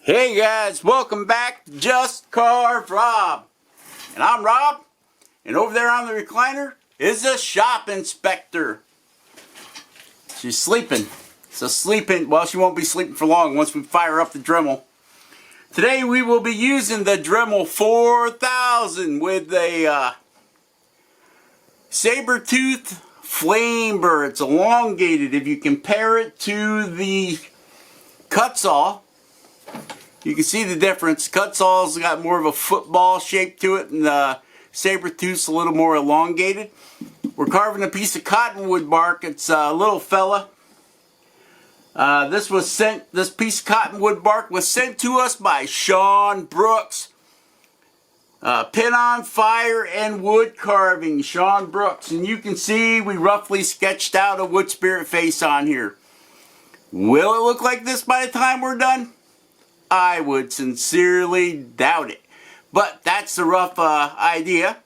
Hey guys, welcome back to Just Carve Rob. And I'm Rob, and over there on the recliner is the shop inspector. She's sleeping. Well, she won't be sleeping for long once we fire up the Dremel. Today we will be using the Dremel 4000 with a saber-tooth flame burr. It's elongated. If you compare it to the kutzall, you can see the difference. Kutzall's got more of a football shape to it, and the saber-tooth's a little more elongated. We're carving a piece of cottonwood bark. It's a little fella. This piece of cottonwood bark was sent to us by Sean Brooks. Pin on Fire and Wood Carving, Sean Brooks. And you can see we roughly sketched out a wood spirit face on here. Will it look like this by the time we're done? I would sincerely doubt it. But that's the rough idea.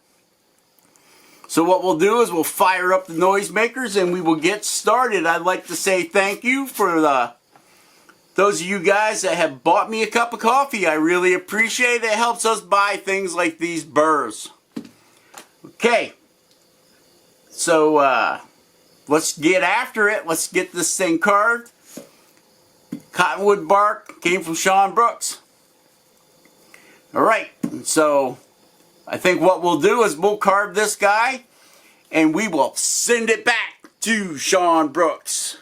So what we'll do is we'll fire up the noisemakers and we will get started. I'd like to say thank you for those of you guys that have bought me a cup of coffee. I really appreciate it. It helps us buy things like these burrs. Okay. So let's get after it. Let's get this thing carved. Cottonwood bark came from Sean Brooks. Alright, so I think what we'll do is we'll carve this guy and we will send it back to Sean Brooks.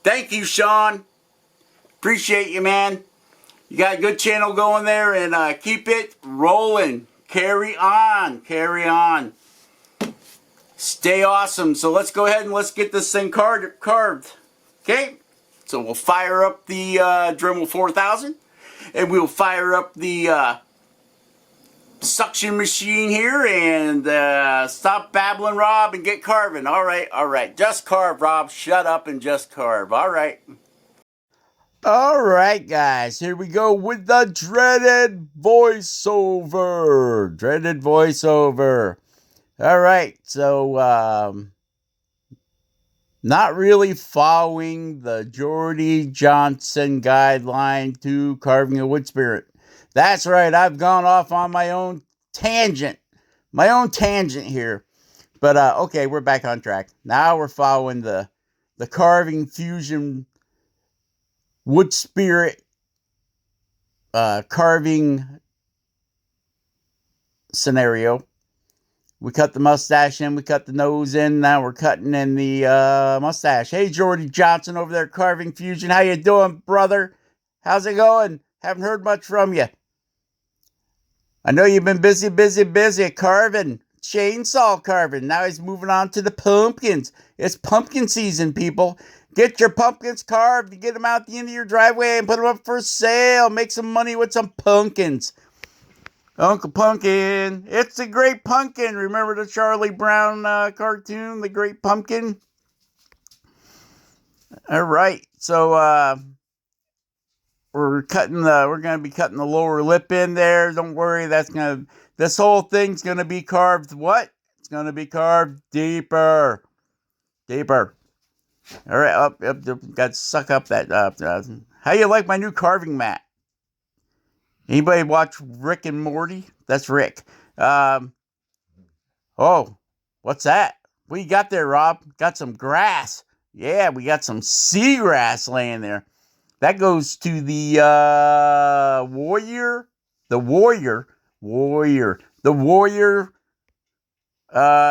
Thank you, Sean. Appreciate you, man. You got a good channel going there, and keep it rolling. Carry on. Carry on. Stay awesome. So let's go ahead and let's get this thing carved. Okay? So we'll fire up the Dremel 4000, and we'll fire up the suction machine here, and stop babbling, Rob, and get carving. All right. Just carve, Rob. Shut up and just carve. All right. All right, guys. Here we go with the dreaded voiceover. Dreaded voiceover. All right. So, not really following the Jordy Johnson guideline to carving a wood spirit. That's right, I've gone off on my own tangent. Here. But, okay, we're back on track. Now we're following the carving fusion wood spirit carving scenario. We cut the mustache in, we cut the nose in, now we're cutting in the mustache. Hey, Jordy Johnson over there, Carving Fusion. How you doing, brother? How's it going? Haven't heard much from you. I know you've been busy carving, chainsaw carving. Now he's moving on to the pumpkins. It's pumpkin season, people. Get your pumpkins carved, get them out the end of your driveway and put them up for sale. Make some money with some pumpkins. Uncle Pumpkin, it's the Great Pumpkin. Remember the Charlie Brown cartoon, The Great Pumpkin? All right, so we're going to be cutting the lower lip in there. Don't worry, this whole thing's going to be carved. What? It's going to be carved deeper. All right, up, got to suck up that. How you like my new carving mat? Anybody watch Rick and Morty? That's Rick. Oh, what's that? What you got there, Rob? Got some grass. Yeah, we got some seagrass laying there. That goes to the warrior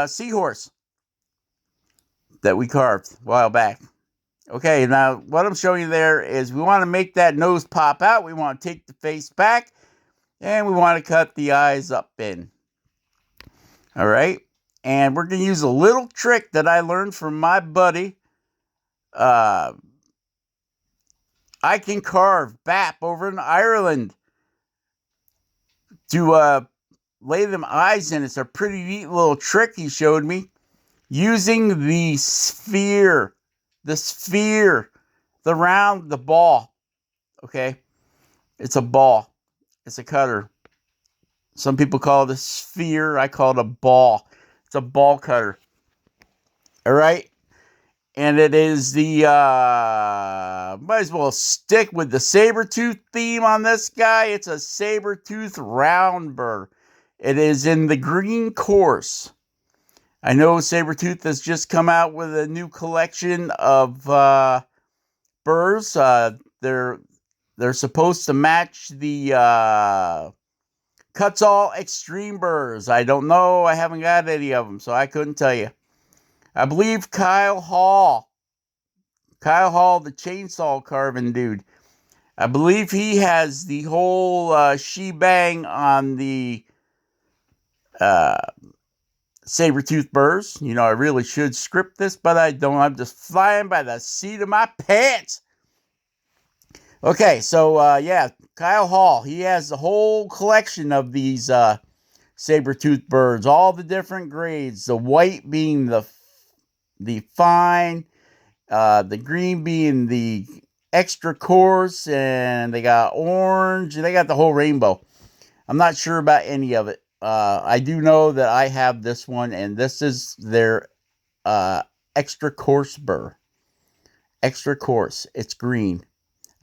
seahorse that we carved a while back. Okay, now what I'm showing you there is we want to make that nose pop out. We want to take the face back, and we want to cut the eyes up in. All right, and we're going to use a little trick that I learned from my buddy. I can carve Bap over in Ireland to lay them eyes in. It's a pretty neat little trick he showed me using the sphere. The round, the ball. Okay, it's a ball. It's a cutter. Some people call it a sphere. I call it a ball. It's a ball cutter. All right, And it is the, might as well stick with the saber-tooth theme on this guy. It's a saber-tooth round burr. It is in the green course. I know Sabertooth has just come out with a new collection of burrs. They're supposed to match the Kutzall Extreme burrs. I don't know. I haven't got any of them, so I couldn't tell you. I believe Kyle Hall, the chainsaw carving dude, I believe he has the whole shebang on the Sabertooth burrs. You know, I really should script this, but I don't. I'm just flying by the seat of my pants. Okay, so yeah, Kyle Hall, he has the whole collection of these Sabertooth burrs, all the different grades. The white being the fine, the green being the extra coarse, and they got orange, and they got the whole rainbow. I'm not sure about any of it. I do know that I have this one, and this is their extra coarse burr. Extra coarse. It's green,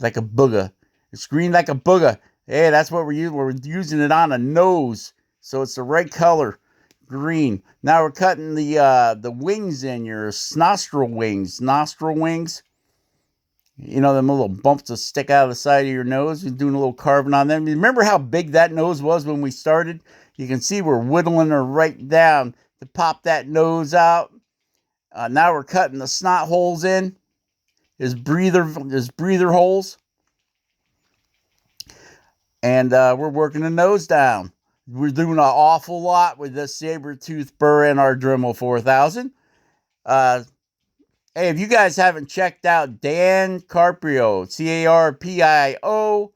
like a booger. It's green like a booger. Hey, that's what we're using. We're using it on a nose, so it's the right color, green. Now we're cutting the wings in, your nostril wings. You know, them little bumps that stick out of the side of your nose. We're doing a little carving on them. Remember how big that nose was when we started? You can see we're whittling her right down to pop that nose out. Now we're cutting the snot holes in, his breather holes. And we're working the nose down. We're doing an awful lot with this Sabertooth burr and our Dremel 4000. Hey, if you guys haven't checked out Dan Carpio, CARPIO,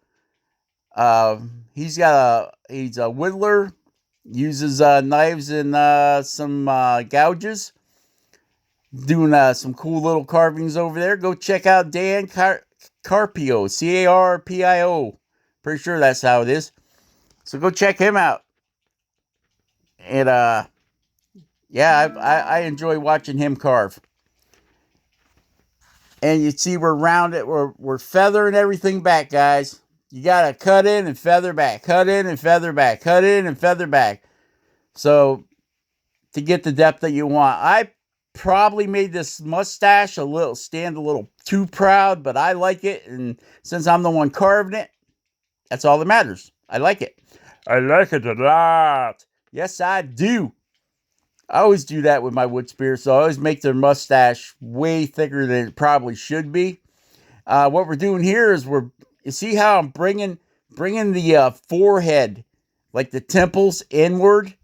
he's a whittler, uses knives and some gouges, doing some cool little carvings over there. Go check out Dan Carpio, CARPIO. Pretty sure that's how it is. So go check him out. And yeah, I enjoy watching him carve. And you see we're rounded, we're feathering everything back, guys. You gotta cut in and feather back, cut in and feather back, cut in and feather back. So to get the depth that you want. I probably made this mustache stand a little too proud, but I like it, and since I'm the one carving it, that's all that matters. I like it. I like it a lot. Yes, I do. I always do that with my wood spears, so I always make their mustache way thicker than it probably should be. What we're doing here is you see how I'm bringing the forehead, like the temples, inward.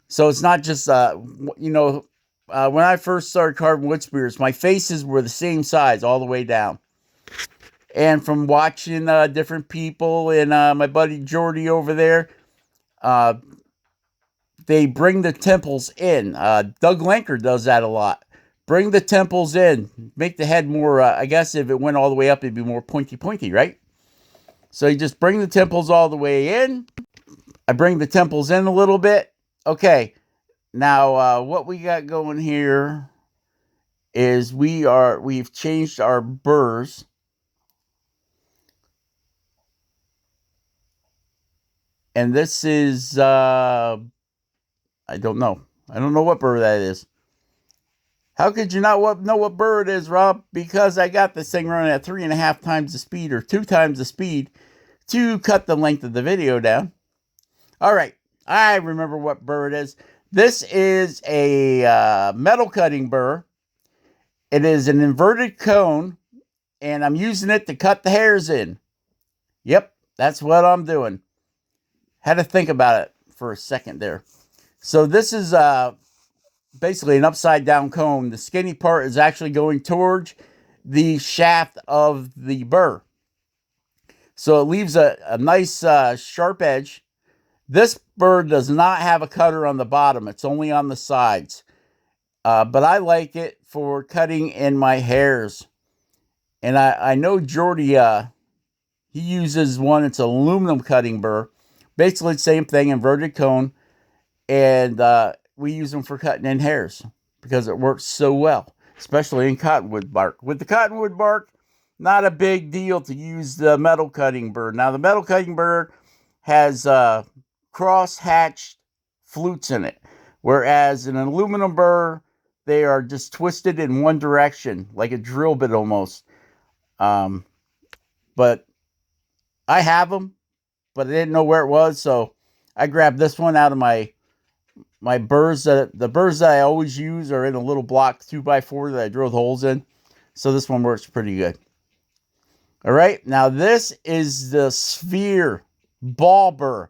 So it's not just, when I first started carving wood spears, my faces were the same size all the way down. And from watching different people and my buddy Jordy over there, they bring the temples in. Doug Lanker does that a lot. Bring the temples in. Make the head more, I guess if it went all the way up, it'd be more pointy, right? So you just bring the temples all the way in. I bring the temples in a little bit. Okay. Now, what we got going here is we've changed our burrs. And this is, I don't know. I don't know what burr that is. How could you not know what burr it is, Rob? Because I got this thing running at 3.5 times the speed, or 2 times the speed, to cut the length of the video down. All right, I remember what burr it is. This is a metal cutting burr. It is an inverted cone, and I'm using it to cut the hairs in. Yep, that's what I'm doing. Had to think about it for a second there. So this is basically an upside down cone. The skinny part is actually going towards the shaft of the burr. So it leaves a nice sharp edge. This burr does not have a cutter on the bottom. It's only on the sides. But I like it for cutting in my hairs. And I know Jordy, he uses one. It's an aluminum cutting burr. Basically the same thing, inverted cone. And we use them for cutting in hairs because it works so well. especially in cottonwood bark. With the cottonwood bark, not a big deal to use the metal cutting burr. Now, the metal cutting burr has cross-hatched flutes in it, whereas an aluminum burr, they are just twisted in one direction, like a drill bit almost. But I have them, but I didn't know where it was, so I grabbed this one out of my burrs. The burrs that I always use are in a little block 2x4 that I drilled holes in, so this one works pretty good. All right, now this is the sphere ball burr,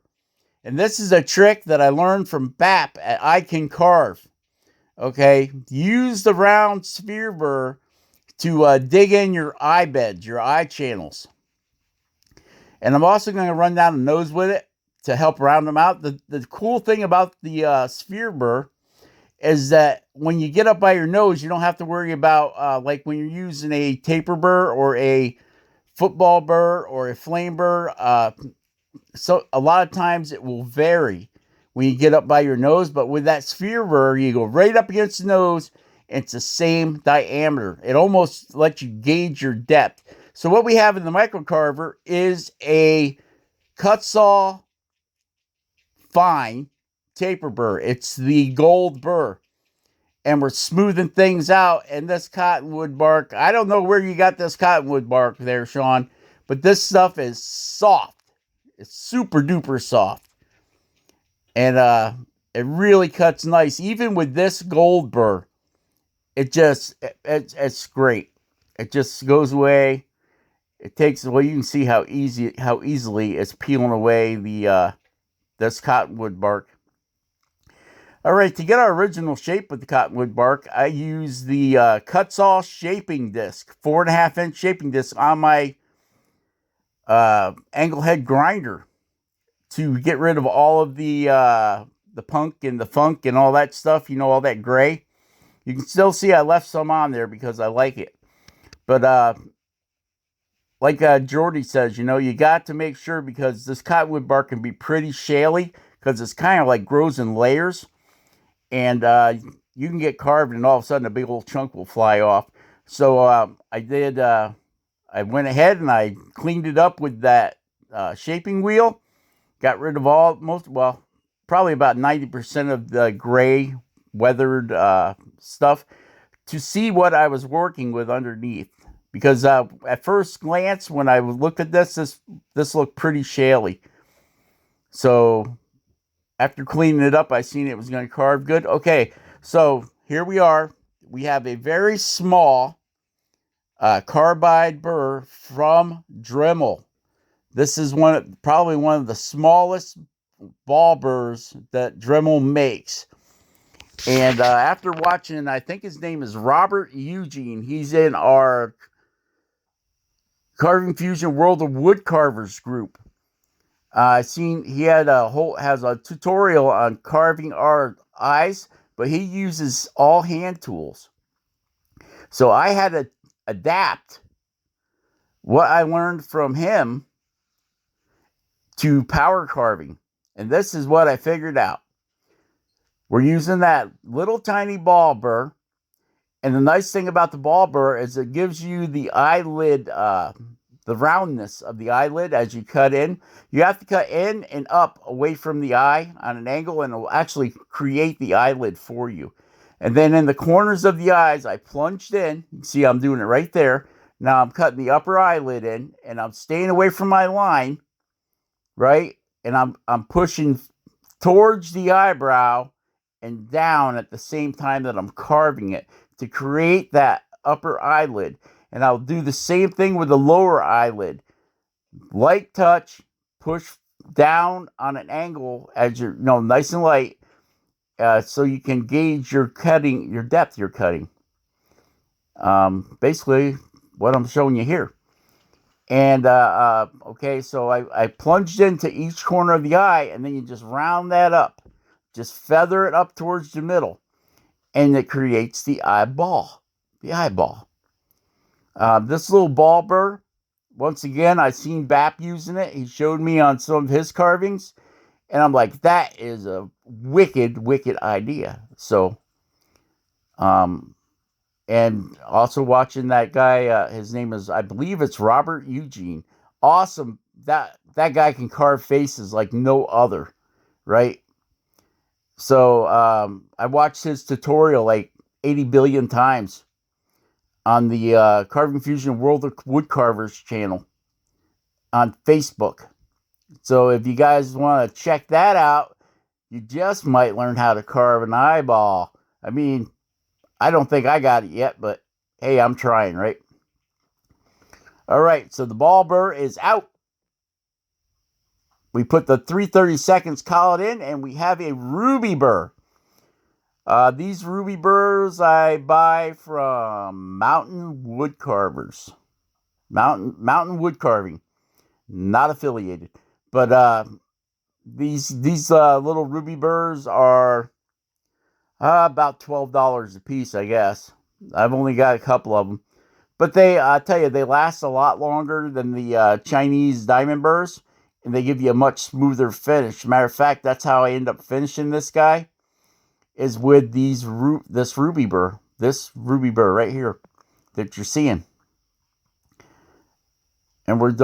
and this is a trick that I learned from BAP at I Can Carve. Okay, use the round sphere burr to dig in your eye beds, your eye channels. And I'm also going to run down the nose with it to help round them out. The cool thing about the sphere burr is that when you get up by your nose, you don't have to worry about, like when you're using a taper burr or a football burr or a flame burr. So a lot of times it will vary when you get up by your nose, but with that sphere burr, you go right up against the nose, and it's the same diameter. It almost lets you gauge your depth. So what we have in the microcarver is a kutzall fine taper burr. It's the gold burr. And we're smoothing things out. And this cottonwood bark, I don't know where you got this cottonwood bark there, Sean, but this stuff is soft. It's super duper soft. And it really cuts nice. Even with this gold burr, it's great. It just goes away. It takes, well, you can see how easily it's peeling away the this cottonwood bark. All right, to get our original shape with the cottonwood bark, I use the kutzall shaping disc, 4.5-inch shaping disc on my angle head grinder to get rid of all of the punk and the funk and all that stuff, you know, all that gray. You can still see I left some on there because I like it. But like Jordy says, you know, you got to make sure, because this cottonwood bark can be pretty shaly because it's kind of like grows in layers. And you can get carved and all of a sudden a big old chunk will fly off. So I went ahead and I cleaned it up with that shaping wheel. Got rid of probably about 90% of the gray weathered stuff to see what I was working with underneath. Because at first glance, when I looked at this looked pretty shaly. So after cleaning it up, I seen it was going to carve good. Okay, so here we are. We have a very small carbide burr from Dremel. This is probably one of the smallest ball burrs that Dremel makes. And after watching, I think his name is Robert Eugene. He's in our Carving Fusion World of Woodcarvers group. I seen he has a tutorial on carving our eyes, but he uses all hand tools. So I had to adapt what I learned from him to power carving. And this is what I figured out. We're using that little tiny ball burr. And the nice thing about the ball burr is it gives you the eyelid, the roundness of the eyelid as you cut in. You have to cut in and up away from the eye on an angle, and it will actually create the eyelid for you. And then in the corners of the eyes, I plunged in. You can see I'm doing it right there. Now I'm cutting the upper eyelid in, and I'm staying away from my line, right? And I'm pushing towards the eyebrow and down at the same time that I'm carving it to create that upper eyelid. And I'll do the same thing with the lower eyelid. Light touch, push down on an angle as you're, nice and light, so you can gauge your cutting, your depth you're cutting. Basically, what I'm showing you here. And, okay, so I plunged into each corner of the eye, and then you just round that up. Just feather it up towards the middle. And it creates the eyeball. The eyeball. This little ball burr, once again, I seen BAP using it. He showed me on some of his carvings. And I'm like, that is a wicked, wicked idea. So, And also watching that guy, his name is, I believe it's Robert Eugene. Awesome. That guy can carve faces like no other, right? So I watched his tutorial like 80 billion times on the Carving Fusion World of Woodcarvers channel on Facebook. So if you guys want to check that out, you just might learn how to carve an eyeball. I mean, I don't think I got it yet, but hey, I'm trying, right? All right, so the ball burr is out. We put the 3/32 collet in, and we have a ruby burr. These ruby burrs I buy from Mountain Wood Carvers. Mountain Wood Carving. Not affiliated. But these little ruby burrs are about $12 a piece, I guess. I've only got a couple of them. But I tell you, they last a lot longer than the Chinese diamond burrs, and they give you a much smoother finish. Matter of fact, that's how I end up finishing this guy, is with this ruby burr right here that you're seeing. And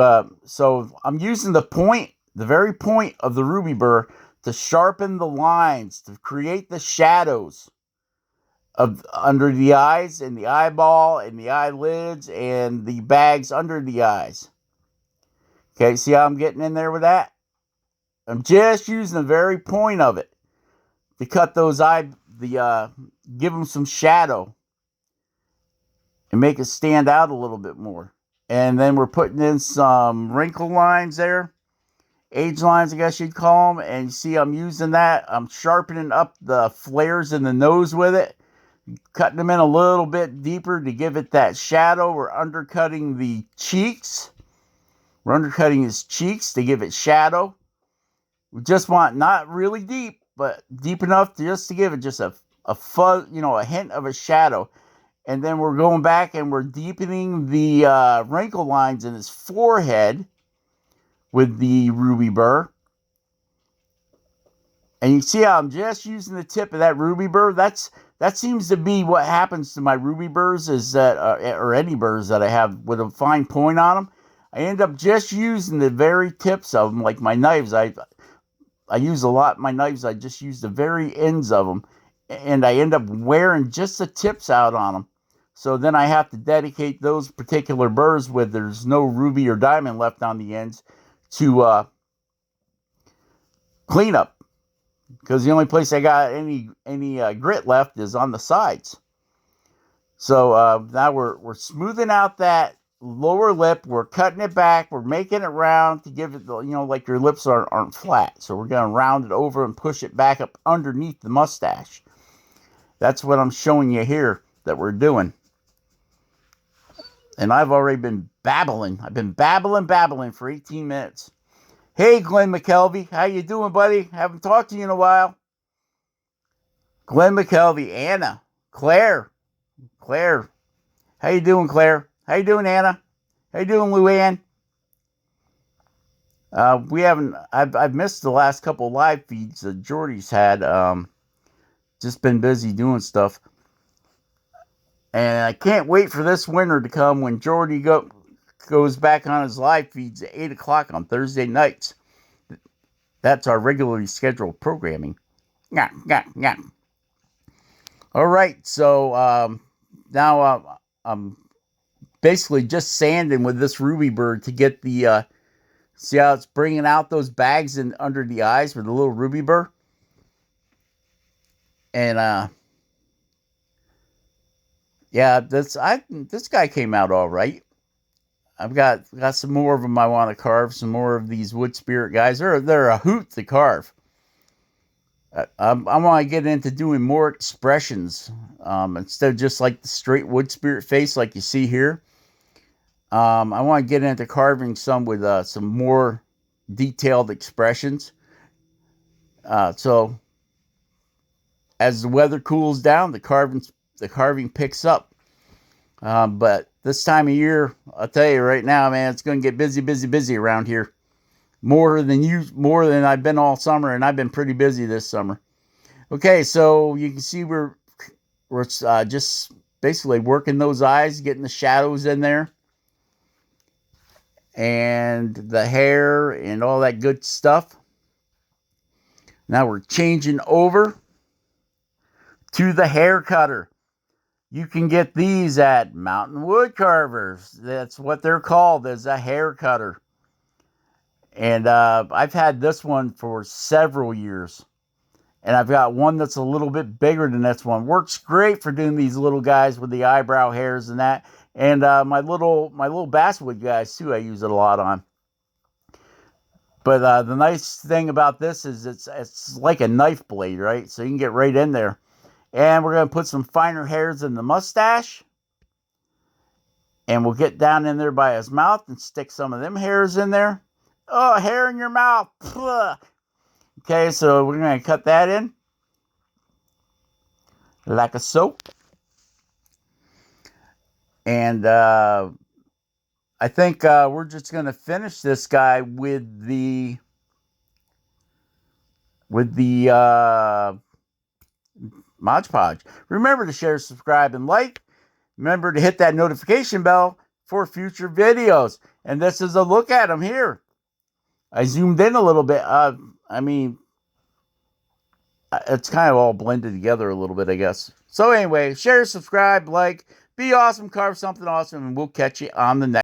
so I'm using the very point of the ruby burr to sharpen the lines, to create the shadows of under the eyes and the eyeball and the eyelids and the bags under the eyes. Okay, see how I'm getting in there with that? I'm just using the very point of it to cut those give them some shadow and make it stand out a little bit more. And then we're putting in some wrinkle lines there, age lines, I guess you'd call them. And you see I'm using that. I'm sharpening up the flares in the nose with it, cutting them in a little bit deeper to give it that shadow. We're undercutting the cheeks. We're undercutting his cheeks to give it shadow. We just want not really deep, but deep enough just to give it just a fuzz, a hint of a shadow. And then we're going back and we're deepening the wrinkle lines in his forehead with the ruby burr. And you see how I'm just using the tip of that ruby burr? That seems to be what happens to my ruby burrs, is that, or any burrs that I have with a fine point on them. I end up just using the very tips of them, like my knives. I use a lot. My knives, I just use the very ends of them. And I end up wearing just the tips out on them. So then I have to dedicate those particular burrs with there's no ruby or diamond left on the ends to clean up. Because the only place I got any grit left is on the sides. So now we're smoothing out that lower lip. We're cutting it back. We're making it round to give it, like your lips aren't flat. So we're going to round it over and push it back up underneath the mustache. That's what I'm showing you here that we're doing. And I've already been babbling. I've been babbling for 18 minutes. Hey, Glenn McKelvey. How you doing, buddy? Haven't talked to you in a while. Glenn McKelvey, Anna, Claire. How you doing, Claire? How you doing, Anna? How you doing, Luann? I've missed the last couple live feeds that Jordy's had. Just been busy doing stuff. And I can't wait for this winter to come when Jordy goes back on his live feeds at 8 o'clock on Thursday nights. That's our regularly scheduled programming. Yeah. All right, so now I'm basically just sanding with this ruby burr to get the, see how it's bringing out those bags under the eyes with the little ruby burr? And yeah, this guy came out all right. I've got some more of them I want to carve. Some more of these wood spirit guys. They're a hoot to carve. I want to get into doing more expressions instead of just like the straight wood spirit face like you see here. I want to get into carving some with some more detailed expressions. So as the weather cools down, the carving picks up. But this time of year, I'll tell you right now, man, it's going to get busy around here. More than I've been all summer, and I've been pretty busy this summer. Okay, so you can see we're just basically working those eyes, getting the shadows in there, and the hair and all that good stuff. Now we're changing over to the hair cutter. You can get these at Mountain Wood Carvers. That's what they're called, is a hair cutter. And I've had this one for several years. And I've got one that's a little bit bigger than this one. Works great for doing these little guys with the eyebrow hairs and that. And my little basswood guys too, I use it a lot on. But the nice thing about this is it's like a knife blade, right? So you can get right in there. And we're going to put some finer hairs in the mustache. And we'll get down in there by his mouth and stick some of them hairs in there. Oh, hair in your mouth. Okay, so we're going to cut that in. Like a so. And I think we're just going to finish this guy with the Mod Podge. Remember to share, subscribe, and like. Remember to hit that notification bell for future videos. And this is a look at them here. I zoomed in a little bit. I mean, it's kind of all blended together a little bit, I guess. So anyway, share, subscribe, like, be awesome, carve something awesome, and we'll catch you on the next.